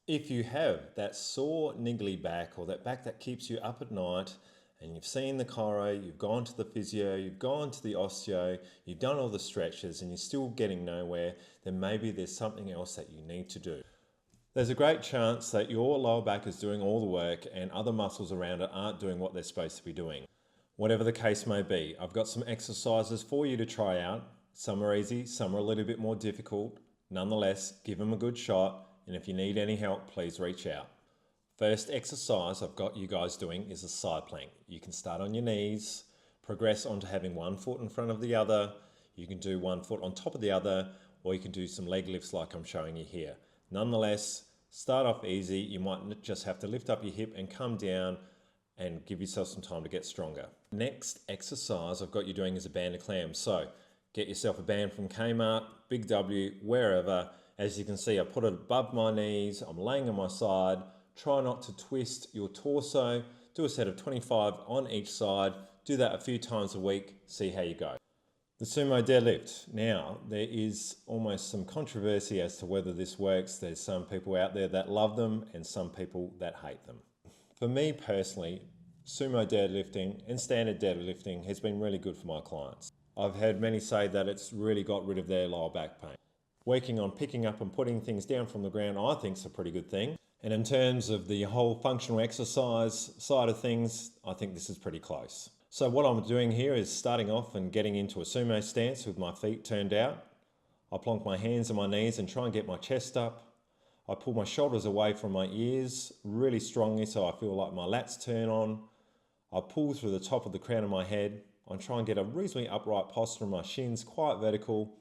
If you have that sore, niggly back or that back that keeps you up at night, and you've seen the chiro, you've gone to the physio, you've gone to the osteo, you've done all the stretches and you're still getting nowhere, then maybe there's something else that you need to do. There's a great chance that your lower back is doing all the work and other muscles around it aren't doing what they're supposed to be doing. Whatever the case may be, I've got some exercises for you to try out. Some are easy, some are a little bit more difficult. Nonetheless, give them a good shot. And if you need any help, please reach out. First exercise I've got you guys doing is a side plank. You can start on your knees, progress onto having one foot in front of the other. You can do one foot on top of the other, or you can do some leg lifts like I'm showing you here. Nonetheless, start off easy. You might just have to lift up your hip and come down and give yourself some time to get stronger. Next exercise I've got you doing is a band of clams. So get yourself a band from Kmart, Big W, wherever. As you can see, I put it above my knees, I'm laying on my side, try not to twist your torso, do a set of 25 on each side, do that a few times a week, see how you go. The sumo deadlift. Now, there is almost some controversy as to whether this works. There's some people out there that love them and some people that hate them. For me personally, sumo deadlifting and standard deadlifting has been really good for my clients. I've heard many say that it's really got rid of their lower back pain. Working on picking up and putting things down from the ground, I think is a pretty good thing. And in terms of the whole functional exercise side of things, I think this is pretty close. So what I'm doing here is starting off and getting into a sumo stance with my feet turned out. I plonk my hands on my knees and try and get my chest up. I pull my shoulders away from my ears really strongly so I feel like my lats turn on. I pull through the top of the crown of my head. I try and get a reasonably upright posture of my shins, quite vertical.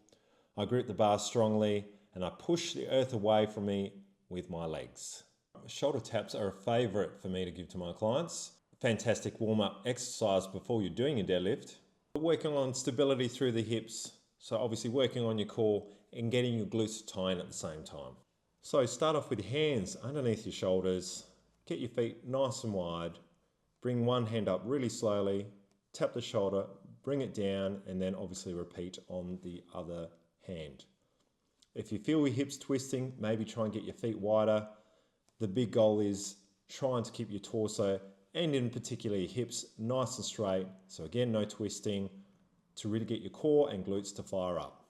I grip the bar strongly and I push the earth away from me with my legs. Shoulder taps are a favourite for me to give to my clients. Fantastic warm-up exercise before you're doing your deadlift. Working on stability through the hips, so obviously working on your core and getting your glutes to tie in at the same time. So start off with your hands underneath your shoulders, get your feet nice and wide, bring one hand up really slowly, tap the shoulder, bring it down, and then obviously repeat on the other hand. If you feel your hips twisting, maybe try and get your feet wider. The big goal is trying to keep your torso and in particular your hips nice and straight. So again, no twisting to really get your core and glutes to fire up.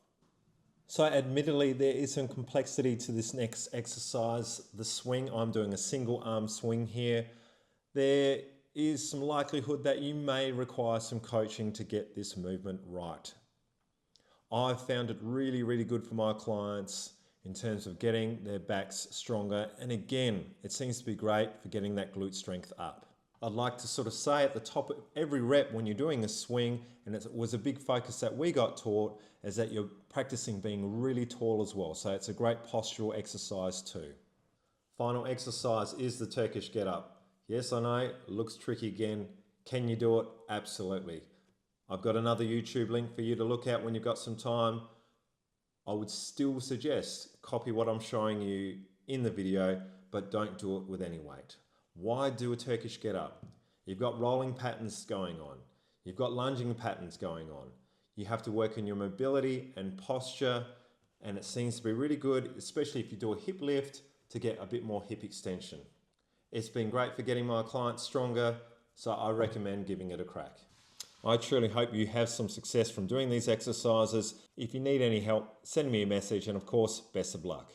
So admittedly, there is some complexity to this next exercise. The swing, I'm doing a single arm swing here. There is some likelihood that you may require some coaching to get this movement right. I've found it really, really good for my clients in terms of getting their backs stronger. And again, it seems to be great for getting that glute strength up. I'd like to sort of say at the top of every rep when you're doing a swing, and it was a big focus that we got taught, is that you're practicing being really tall as well. So it's a great postural exercise too. Final exercise is the Turkish get up. Yes, I know, it looks tricky again. Can you do it? Absolutely. I've got another YouTube link for you to look at when you've got some time. I would still suggest copy what I'm showing you in the video, but don't do it with any weight. Why do a Turkish get up? You've got rolling patterns going on. You've got lunging patterns going on. You have to work on your mobility and posture, and it seems to be really good, especially if you do a hip lift, to get a bit more hip extension. It's been great for getting my clients stronger, so I recommend giving it a crack. I truly hope you have some success from doing these exercises. If you need any help, send me a message, and of course, best of luck.